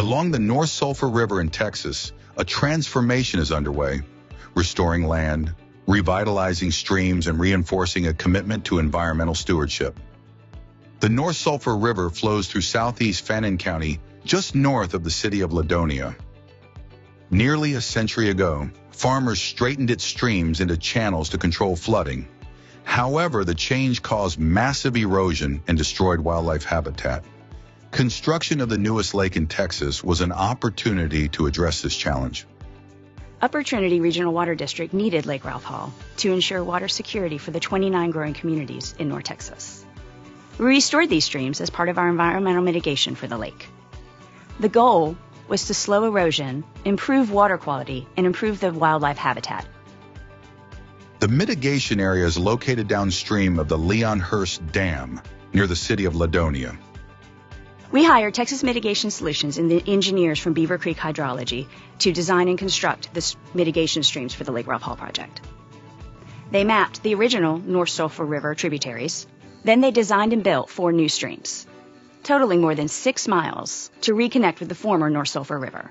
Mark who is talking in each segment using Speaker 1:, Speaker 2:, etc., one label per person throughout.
Speaker 1: Along the North Sulphur River in Texas, a transformation is underway, restoring land, revitalizing streams, and reinforcing a commitment to environmental stewardship. The North Sulphur River flows through southeast Fannin County, just north of the city of Ladonia. Nearly a century ago, farmers straightened its streams into channels to control flooding. However, the change caused massive erosion and destroyed wildlife habitat. Construction of the newest lake in Texas was an opportunity to address this challenge.
Speaker 2: Upper Trinity Regional Water District needed Lake Ralph Hall to ensure water security for the 29 growing communities in North Texas. We restored these streams as part of our environmental mitigation for the lake. The goal was to slow erosion, improve water quality, and improve the wildlife habitat.
Speaker 1: The mitigation area is located downstream of the Leon Hurst Dam, near the city of Ladonia.
Speaker 2: We hired Texas Mitigation Solutions and the engineers from Beaver Creek Hydrology to design and construct the mitigation streams for the Lake Ralph Hall project. They mapped the original North Sulphur River tributaries. Then they designed and built 4 new streams, totaling more than 6 miles, to reconnect with the former North Sulphur River.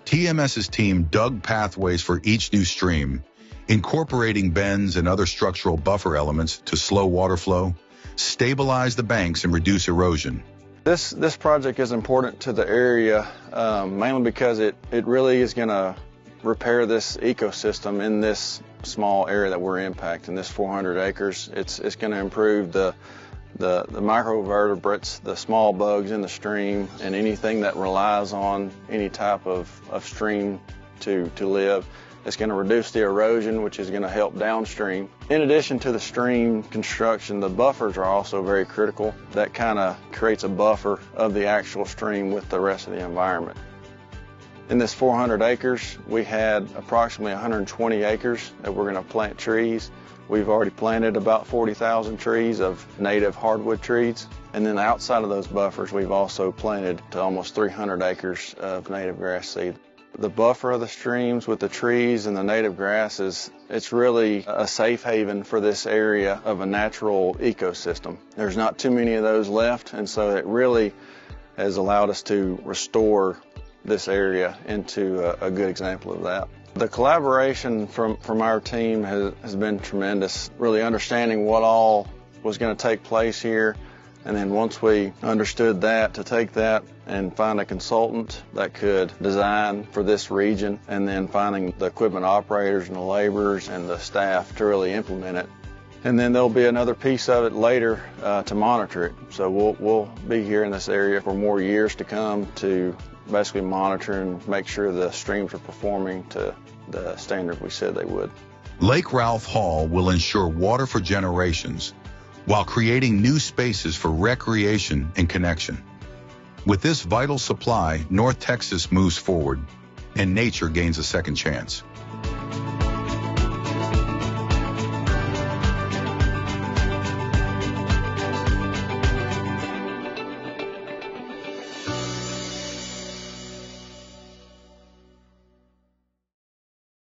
Speaker 1: TMS's team dug pathways for each new stream, incorporating bends and other structural buffer elements to slow water flow, stabilize the banks, and reduce erosion.
Speaker 3: This project is important to the area, mainly because it really is going to repair this ecosystem in this small area that we're impacting, this 400 acres. It's going to improve the microvertebrates, the small bugs in the stream, and anything that relies on any type of stream to live. It's going to reduce the erosion, which is going to help downstream. In addition to the stream construction, the buffers are also very critical. That kind of creates a buffer of the actual stream with the rest of the environment. In this 400 acres, we had approximately 120 acres that we're going to plant trees. We've already planted about 40,000 trees of native hardwood trees. And then outside of those buffers, we've also planted to almost 300 acres of native grass seed. The buffer of the streams with the trees and the native grasses, it's really a safe haven for this area of a natural ecosystem. There's not too many of those left, and so it really has allowed us to restore this area into a good example of that. The collaboration from our team has been tremendous, really understanding what all was going to take place here. And then once we understood that, to take that and find a consultant that could design for this region, and then finding the equipment operators and the laborers and the staff to really implement it. And then there'll be another piece of it later to monitor it. So we'll be here in this area for more years to come to basically monitor and make sure the streams are performing to the standard we said they would.
Speaker 1: Lake Ralph Hall will ensure water for generations, while creating new spaces for recreation and connection. With this vital supply, North Texas moves forward, and nature gains a second chance.